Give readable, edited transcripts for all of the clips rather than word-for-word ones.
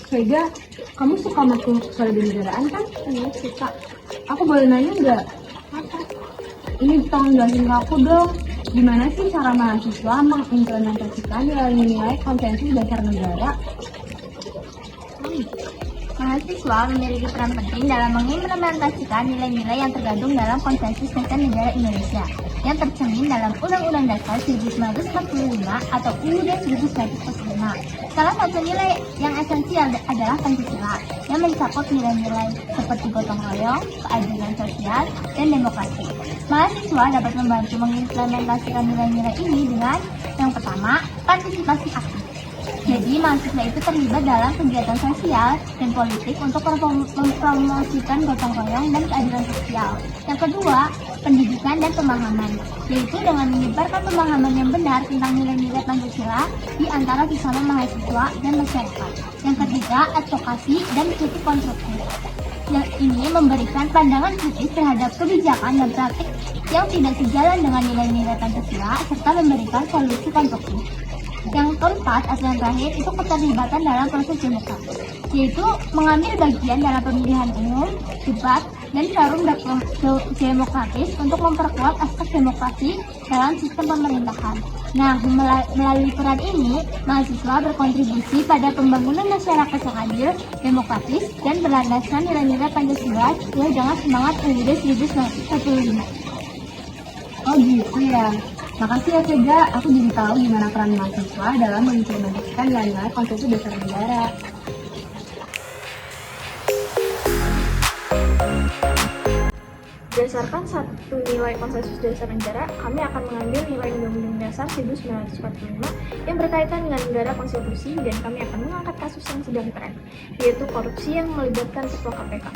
Vega, kamu suka matkul kewarganegaraan kan? Iya, suka. Aku boleh nanya nggak? Ini tolong jelasin ke aku dong. Gimana sih cara mahasiswa mengimplementasikan nilai-nilai konsensus dasar negara? Mahasiswa memiliki peran penting dalam mengimplementasikan nilai-nilai yang tergandung dalam konsensus dasar negara Indonesia yang tercermin dalam Undang-Undang Dasar 1945 atau UUD 1945. Salah satu nilai yang esensial adalah Pancasila yang mencakup nilai-nilai seperti gotong royong, keadilan sosial, dan demokrasi. Mahasiswa dapat membantu mengimplementasikan nilai-nilai ini dengan yang pertama, partisipasi aktif. Jadi, mahasiswa itu terlibat dalam kegiatan sosial dan politik untuk mempromosikan gotong royong dan keadilan sosial. Yang kedua, pendidikan dan pemahaman, yaitu dengan menyebarkan pemahaman yang benar tentang nilai-nilai Pancasila di antara sesama mahasiswa dan masyarakat. Yang ketiga, advokasi dan kritik konstruktif. Yang ini memberikan pandangan kritis terhadap kebijakan dan praktik yang tidak sejalan dengan nilai-nilai Pancasila serta memberikan solusi konstruktif. Yang keempat atau yang terakhir itu keterlibatan dalam proses demokrasi, yaitu mengambil bagian dalam pemilihan umum, debat, dan forum demokratis untuk memperkuat aspek demokrasi dalam sistem pemerintahan. Nah, melalui peran ini, mahasiswa berkontribusi pada pembangunan masyarakat yang adil, demokratis, dan berlandaskan nilai-nilai Pancasila sesuai dengan semangat UUD 1945. Oh gitu ya. Makasih ya Vega, aku jadi tahu gimana peran mahasiswa dalam mengimplementasikan nilai-nilai konsensus dasar negara. Berdasarkan satu nilai konsensus dasar negara, kami akan mengambil nilai Undang-Undang Dasar 1945 yang berkaitan dengan negara konstitusi dan kami akan mengangkat kasus yang sedang tren, yaitu korupsi yang melibatkan Ketua KPK.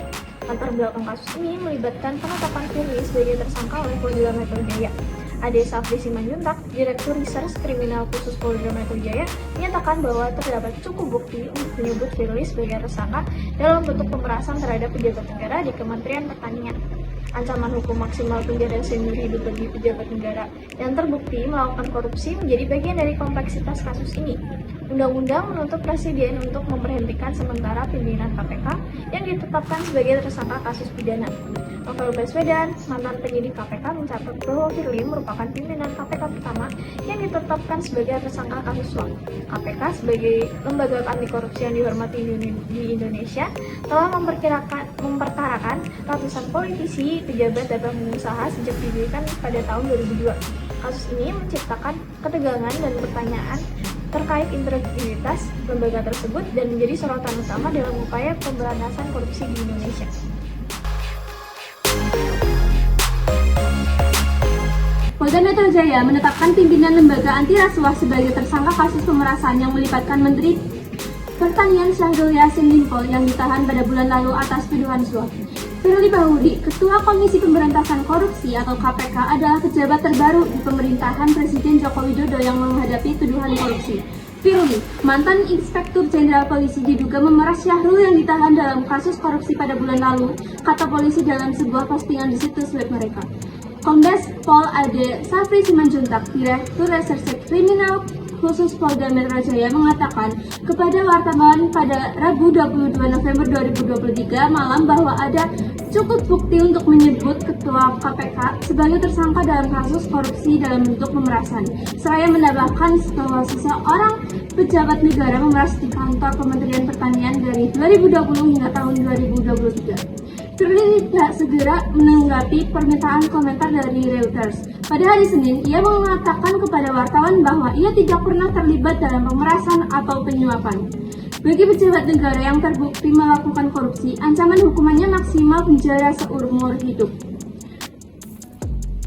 Latar belakang kasus ini melibatkan penetapan Firly sebagai tersangka oleh Polda Metro Jaya. Ade Safri Simanjuntak, Direktur Reserse Kriminal Khusus Polda Metro Jaya, menyatakan bahwa terdapat cukup bukti untuk menyebut Firly sebagai tersangka dalam bentuk pemerasan terhadap pejabat negara di Kementerian Pertanian. Ancaman hukum maksimal penjara seumur hidup bagi pejabat negara yang terbukti melakukan korupsi menjadi bagian dari kompleksitas kasus ini. Undang-undang menuntut Presiden untuk memberhentikan sementara pimpinan KPK yang ditetapkan sebagai tersangka kasus pidana. Novel Baswedan, mantan penyidik KPK, mencatat bahwa Firly merupakan pimpinan KPK pertama yang ditetapkan sebagai tersangka kasus suap. KPK sebagai lembaga anti korupsi yang dihormati di Indonesia telah memperkarakan ratusan politisi, pejabat, dan pengusaha sejak didirikan pada tahun 2002. Kasus ini menciptakan ketegangan dan pertanyaan terkait integritas lembaga tersebut dan menjadi sorotan utama dalam upaya pemberantasan korupsi di Indonesia. Polda Metro Jaya menetapkan pimpinan lembaga anti rasuah sebagai tersangka kasus pemerasan yang melibatkan Menteri Pertanian Syahrul Yassin Limpo yang ditahan pada bulan lalu atas tuduhan suap. Firly Bahuri, Ketua Komisi Pemberantasan Korupsi atau KPK, adalah pejabat terbaru di pemerintahan Presiden Joko Widodo yang menghadapi tuduhan korupsi. Firly, mantan Inspektur Jenderal Polisi, diduga memeras Syahrul yang ditahan dalam kasus korupsi pada bulan lalu, kata polisi dalam sebuah postingan di situs web mereka. Kombes Pol Ade Safri Simanjuntak, Direktur Reserse Kriminal Khusus Polda Metro Jaya, mengatakan kepada wartawan pada Rabu 22 November 2023 malam bahwa ada cukup bukti untuk menyebut Ketua KPK sebagai tersangka dalam kasus korupsi dalam bentuk pemerasan. Seraya menambahkan bahwa seseorang pejabat negara memeras di kantor Kementerian Pertanian dari 2020 hingga tahun 2023. Firly tidak segera menanggapi permintaan komentar dari Reuters. Pada hari Senin, ia mengatakan kepada wartawan bahwa ia tidak pernah terlibat dalam pemerasan atau penyuapan. Bagi pejabat negara yang terbukti melakukan korupsi, ancaman hukumannya maksimal penjara seumur hidup.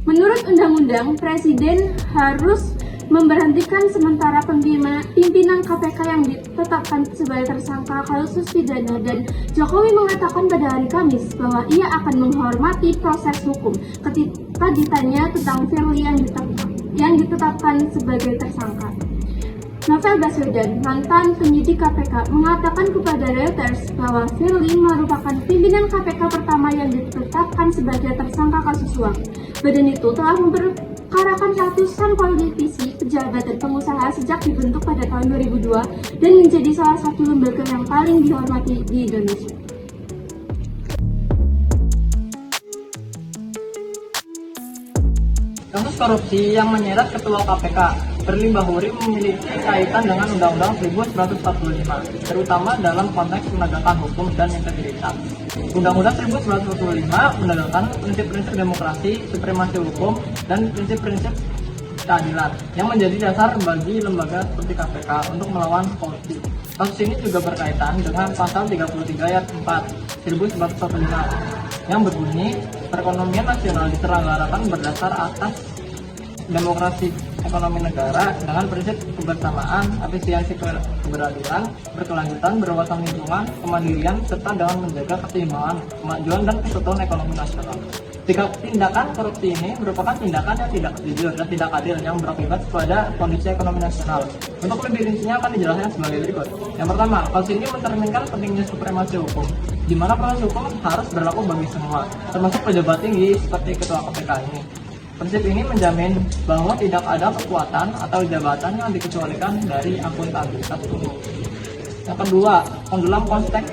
Menurut undang-undang, Presiden harus memberhentikan sementara pimpinan KPK yang ditetapkan sebagai tersangka kasus pidana, dan Jokowi mengatakan pada hari Kamis bahwa ia akan menghormati proses hukum ketika ditanya tentang Firly yang ditetapkan sebagai tersangka. Novel Baswedan, mantan penyidik KPK, mengatakan kepada Reuters bahwa Firly merupakan pimpinan KPK pertama yang ditetapkan sebagai tersangka kasus suap. Badan itu telah menyelenggarakan ratusan politisi, pejabat, dan pengusaha sejak dibentuk pada tahun 2002 dan menjadi salah satu lembaga yang paling dihormati di Indonesia. Kasus korupsi yang menyeret Ketua KPK Firly Bahuri memiliki kaitan dengan Undang-Undang 1945, terutama dalam konteks penegakan hukum dan integritas. Undang-Undang 1945 menegakkan prinsip-prinsip demokrasi, supremasi hukum, dan prinsip-prinsip keadilan yang menjadi dasar bagi lembaga seperti KPK untuk melawan korupsi. Kasus ini juga berkaitan dengan pasal 33 ayat 4 1945 yang berbunyi perekonomian nasional diselenggarakan berdasar atas demokrasi ekonomi negara dengan prinsip kebersamaan, efisiensi keberadilan, berkelanjutan, berwawasan lingkungan, kemandirian, serta dengan menjaga keseimbangan, kemajuan, dan kesatuan ekonomi nasional. Tindakan korupsi ini merupakan tindakan yang tidak jujur dan tidak adil yang berakibat pada kondisi ekonomi nasional. Untuk lebih rincinya akan dijelaskan sebagai berikut. Yang pertama, kasus ini mencerminkan pentingnya supremasi hukum, di mana proses hukum harus berlaku bagi semua, termasuk pejabat tinggi seperti Ketua KPK ini. Prinsip ini menjamin bahwa tidak ada kekuatan atau jabatan yang dikecualikan dari akuntabilitas hukum. Yang kedua, dalam konteks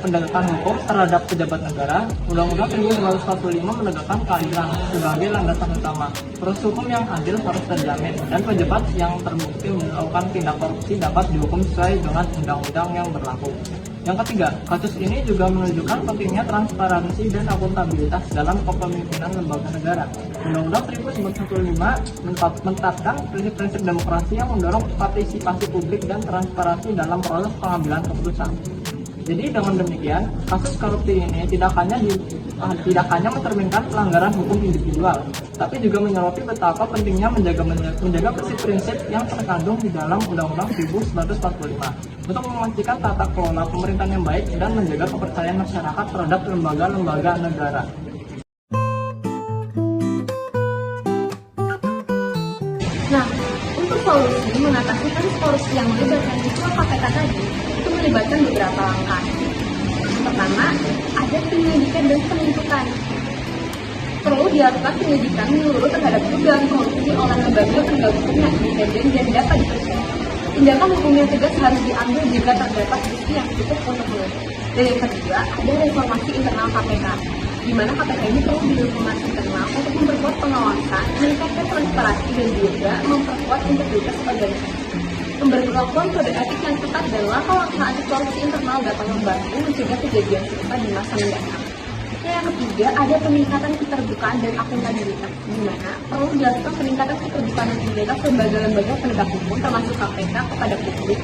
penegakan hukum terhadap pejabat negara, Undang-Undang 1945 menegakkan keadilan sebagai landasan utama. Proses hukum yang adil harus terjamin, dan pejabat yang terbukti melakukan tindak korupsi dapat dihukum sesuai dengan undang-undang yang berlaku. Yang ketiga, kasus ini juga menunjukkan pentingnya transparansi dan akuntabilitas dalam kepemimpinan lembaga negara. Undang-Undang 1945 menetapkan prinsip-prinsip demokrasi yang mendorong partisipasi publik dan transparansi dalam proses pengambilan keputusan. Jadi dengan demikian, kasus korupsi ini tidak hanya mencerminkan pelanggaran hukum individual, tapi juga menyoroti betapa pentingnya menjaga prinsip-prinsip yang terkandung di dalam Undang-Undang 1945 untuk memastikan tata kelola pemerintahan yang baik dan menjaga kepercayaan masyarakat terhadap lembaga-lembaga negara. Nah, untuk solusi mengatasi kasus korupsi yang melibatkan Ketua KPK tadi, itu melibatkan beberapa langkah. Pertama, ada penyelidikan dan penuntutan. Perlu dilakukan penyelidikan menyeluruh terhadap dugaan korupsi oleh lembaga penegak hukum yang independen dan dapat dipercaya. Tindakan hukum yang tegas harus diambil jika terdapat bukti yang cukup untuk menuntut. Dan yang kedua, ada reformasi internal KPK, di mana KPK ini perlu direformasi internal untuk memperkuat pengawasan, meningkatkan transparansi dan juga memperkuat integritas organisasi. Pemberlakuan kode etik yang ketat dan langkah-langkah anti korupsi internal dapat membantu mencegah kejadian serupa di masa mendatang. Yang ketiga, ada peningkatan keterbukaan dan akuntabilitas, di mana perlu dilakukan peningkatan keterbukaan dan integritas lembaga-lembaga penegak hukum termasuk KPK kepada publik,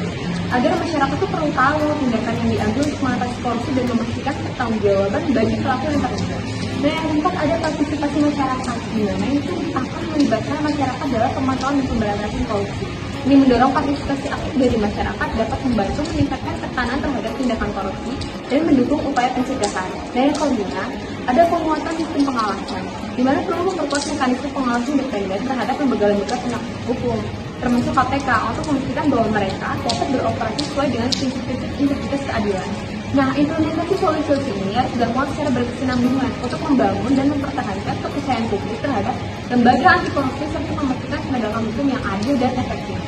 agar masyarakat itu perlu tahu tindakan yang diambil untuk mengatasi korupsi dan memastikan pertanggungjawaban bagi pelaku yang terlibat. Dan yang keempat, ada partisipasi masyarakat, di mana itu akan melibatkan masyarakat dalam pemantauan dan pemberantasan korupsi. Ini mendorong partisipasi aktif dari masyarakat dapat membantu meningkatkan tekanan terhadap tindakan korupsi dan mendukung upaya pencegahan. Dan yang kelima, ada penguatan sistem pengawasan, di mana perlu memperkuat mekanisme pengawasan independen terhadap lembaga-lembaga penegak hukum, termasuk KPK, untuk memastikan bahwa mereka dapat beroperasi sesuai dengan prinsip-prinsip integritas keadilan. Nah, implementasi solusi ini harus dilakukan secara berkesinambungan untuk membangun dan mempertahankan kepercayaan publik terhadap lembaga anti korupsi serta memastikan penegakan hukum yang adil dan efektif.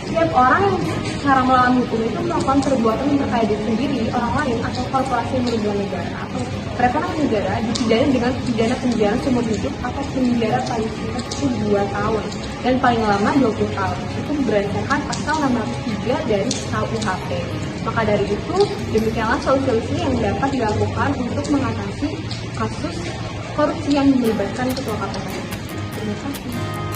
Setiap orang yang secara melawan hukum itu melakukan perbuatan yang terkait diri sendiri, orang lain, atau korporasi yang merugikan negara atau perekonomian negara dipidana dengan pidana penjara seumur hidup atau penjara paling sedikit 2 tahun dan paling lama 20 tahun. Itu berdasarkan pasal 603 dari KUHP. Maka dari itu, demikianlah solusi-solusi yang dapat dilakukan untuk mengatasi kasus korupsi yang melibatkan Ketua KPK. Terima kasih.